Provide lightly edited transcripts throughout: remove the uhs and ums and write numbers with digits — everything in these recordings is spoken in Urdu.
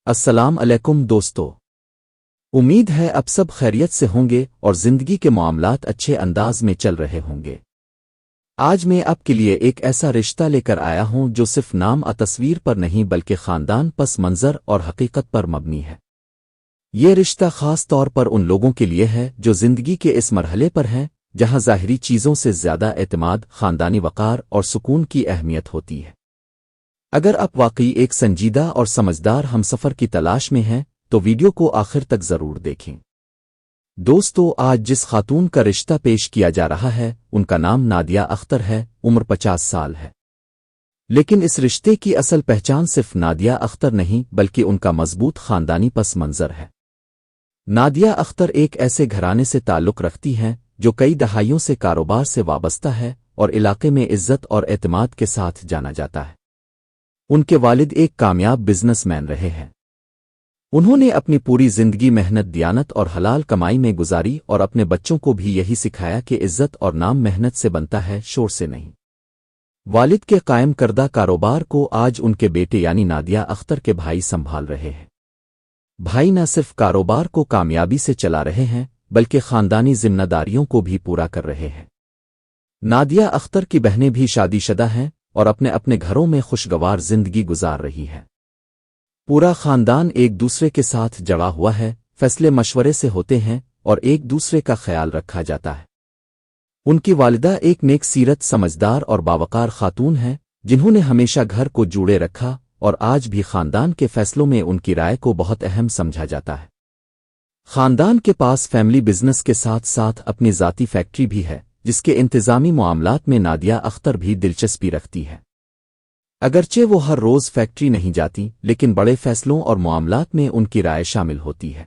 السلام علیکم دوستو، امید ہے اب سب خیریت سے ہوں گے اور زندگی کے معاملات اچھے انداز میں چل رہے ہوں گے۔ آج میں آپ کے لیے ایک ایسا رشتہ لے کر آیا ہوں جو صرف نام تصویر پر نہیں بلکہ خاندان پس منظر اور حقیقت پر مبنی ہے۔ یہ رشتہ خاص طور پر ان لوگوں کے لیے ہے جو زندگی کے اس مرحلے پر ہیں جہاں ظاہری چیزوں سے زیادہ اعتماد، خاندانی وقار اور سکون کی اہمیت ہوتی ہے۔ اگر آپ واقعی ایک سنجیدہ اور سمجھدار ہمسفر کی تلاش میں ہیں تو ویڈیو کو آخر تک ضرور دیکھیں۔ دوستو، آج جس خاتون کا رشتہ پیش کیا جا رہا ہے ان کا نام نادیہ اختر ہے، عمر 50 سال ہے۔ لیکن اس رشتے کی اصل پہچان صرف نادیہ اختر نہیں بلکہ ان کا مضبوط خاندانی پس منظر ہے۔ نادیہ اختر ایک ایسے گھرانے سے تعلق رکھتی ہیں جو کئی دہائیوں سے کاروبار سے وابستہ ہے اور علاقے میں عزت اور اعتماد کے ساتھ جانا جاتا ہے۔ ان کے والد ایک کامیاب بزنس مین رہے ہیں۔ انہوں نے اپنی پوری زندگی محنت، دیانت اور حلال کمائی میں گزاری اور اپنے بچوں کو بھی یہی سکھایا کہ عزت اور نام محنت سے بنتا ہے، شور سے نہیں۔ والد کے قائم کردہ کاروبار کو آج ان کے بیٹے یعنی نادیہ اختر کے بھائی سنبھال رہے ہیں۔ بھائی نہ صرف کاروبار کو کامیابی سے چلا رہے ہیں بلکہ خاندانی ذمہ داریوں کو بھی پورا کر رہے ہیں۔ نادیہ اختر کی بہنیں بھی شادی شدہ ہیں اور اپنے اپنے گھروں میں خوشگوار زندگی گزار رہی ہے۔ پورا خاندان ایک دوسرے کے ساتھ جڑا ہوا ہے، فیصلے مشورے سے ہوتے ہیں اور ایک دوسرے کا خیال رکھا جاتا ہے۔ ان کی والدہ ایک نیک سیرت، سمجھدار اور باوقار خاتون ہیں جنہوں نے ہمیشہ گھر کو جوڑے رکھا اور آج بھی خاندان کے فیصلوں میں ان کی رائے کو بہت اہم سمجھا جاتا ہے۔ خاندان کے پاس فیملی بزنس کے ساتھ ساتھ اپنی ذاتی فیکٹری بھی ہے جس کے انتظامی معاملات میں نادیہ اختر بھی دلچسپی رکھتی ہے۔ اگرچہ وہ ہر روز فیکٹری نہیں جاتی لیکن بڑے فیصلوں اور معاملات میں ان کی رائے شامل ہوتی ہے۔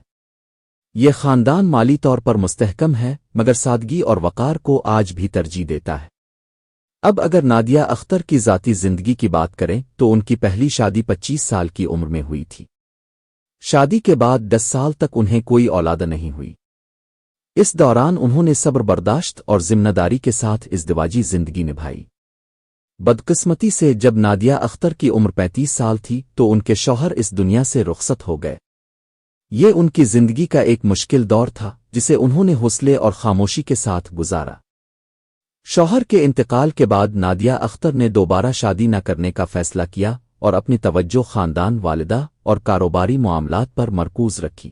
یہ خاندان مالی طور پر مستحکم ہے مگر سادگی اور وقار کو آج بھی ترجیح دیتا ہے۔ اب اگر نادیہ اختر کی ذاتی زندگی کی بات کریں تو ان کی پہلی شادی 25 سال کی عمر میں ہوئی تھی۔ شادی کے بعد 10 سال تک انہیں کوئی اولاد نہیں ہوئی۔ اس دوران انہوں نے صبر، برداشت اور ذمہ داری کے ساتھ ازدواجی زندگی نبھائی۔ بدقسمتی سے جب نادیہ اختر کی عمر 35 سال تھی تو ان کے شوہر اس دنیا سے رخصت ہو گئے۔ یہ ان کی زندگی کا ایک مشکل دور تھا جسے انہوں نے حوصلے اور خاموشی کے ساتھ گزارا۔ شوہر کے انتقال کے بعد نادیہ اختر نے دوبارہ شادی نہ کرنے کا فیصلہ کیا اور اپنی توجہ خاندان، والدہ اور کاروباری معاملات پر مرکوز رکھی۔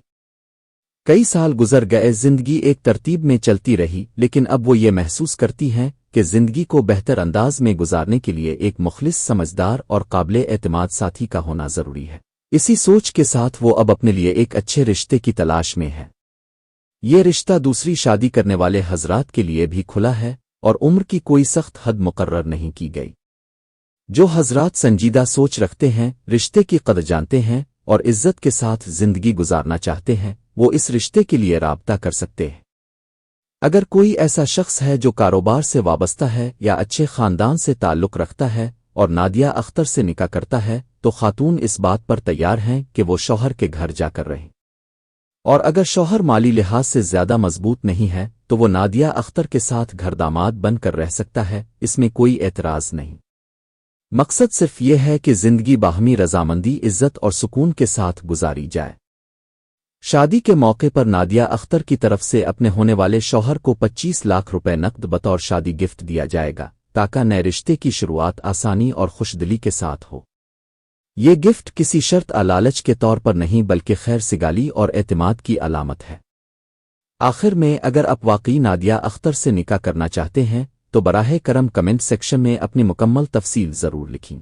کئی سال گزر گئے، زندگی ایک ترتیب میں چلتی رہی، لیکن اب وہ یہ محسوس کرتی ہیں کہ زندگی کو بہتر انداز میں گزارنے کے لیے ایک مخلص، سمجھدار اور قابل اعتماد ساتھی کا ہونا ضروری ہے۔ اسی سوچ کے ساتھ وہ اب اپنے لیے ایک اچھے رشتے کی تلاش میں ہے۔ یہ رشتہ دوسری شادی کرنے والے حضرات کے لیے بھی کھلا ہے اور عمر کی کوئی سخت حد مقرر نہیں کی گئی۔ جو حضرات سنجیدہ سوچ رکھتے ہیں، رشتے کی قدر جانتے ہیں اور عزت کے ساتھ زندگی گزارنا چاہتے ہیں وہ اس رشتے کے لیے رابطہ کر سکتے ہیں۔ اگر کوئی ایسا شخص ہے جو کاروبار سے وابستہ ہے یا اچھے خاندان سے تعلق رکھتا ہے اور نادیہ اختر سے نکاح کرتا ہے تو خاتون اس بات پر تیار ہیں کہ وہ شوہر کے گھر جا کر رہیں۔ اور اگر شوہر مالی لحاظ سے زیادہ مضبوط نہیں ہے تو وہ نادیہ اختر کے ساتھ گھر داماد بن کر رہ سکتا ہے، اس میں کوئی اعتراض نہیں۔ مقصد صرف یہ ہے کہ زندگی باہمی رضامندی، عزت اور سکون کے ساتھ گزاری جائے۔ شادی کے موقع پر نادیہ اختر کی طرف سے اپنے ہونے والے شوہر کو 25 لاکھ روپے نقد بطور شادی گفٹ دیا جائے گا تاکہ نئے رشتے کی شروعات آسانی اور خوشدلی کے ساتھ ہو۔ یہ گفٹ کسی شرط لالچ کے طور پر نہیں بلکہ خیر سگالی اور اعتماد کی علامت ہے۔ آخر میں، اگر آپ واقعی نادیہ اختر سے نکاح کرنا چاہتے ہیں تو براہ کرم کمنٹ سیکشن میں اپنی مکمل تفصیل ضرور لکھیں۔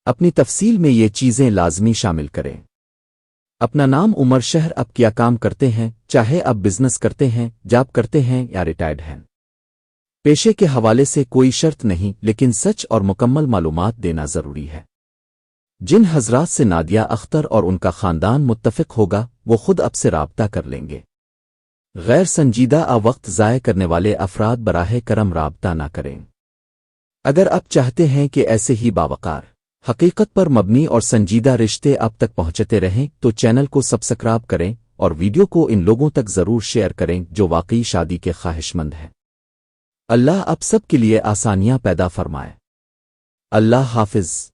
اپنی تفصیل میں یہ چیزیں لازمی شامل کریں: اپنا نام، عمر، شہر، آپ کیا کام کرتے ہیں، چاہے آپ بزنس کرتے ہیں، جاب کرتے ہیں یا ریٹائرڈ ہیں۔ پیشے کے حوالے سے کوئی شرط نہیں لیکن سچ اور مکمل معلومات دینا ضروری ہے۔ جن حضرات سے نادیہ اختر اور ان کا خاندان متفق ہوگا وہ خود آپ سے رابطہ کر لیں گے۔ غیر سنجیدہ وقت ضائع کرنے والے افراد براہ کرم رابطہ نہ کریں۔ اگر آپ چاہتے ہیں کہ ایسے ہی باوقار، حقیقت پر مبنی اور سنجیدہ رشتے آپ تک پہنچتے رہیں تو چینل کو سبسکرائب کریں اور ویڈیو کو ان لوگوں تک ضرور شیئر کریں جو واقعی شادی کے خواہش مند ہیں۔ اللہ آپ سب کے لیے آسانیاں پیدا فرمائے۔ اللہ حافظ۔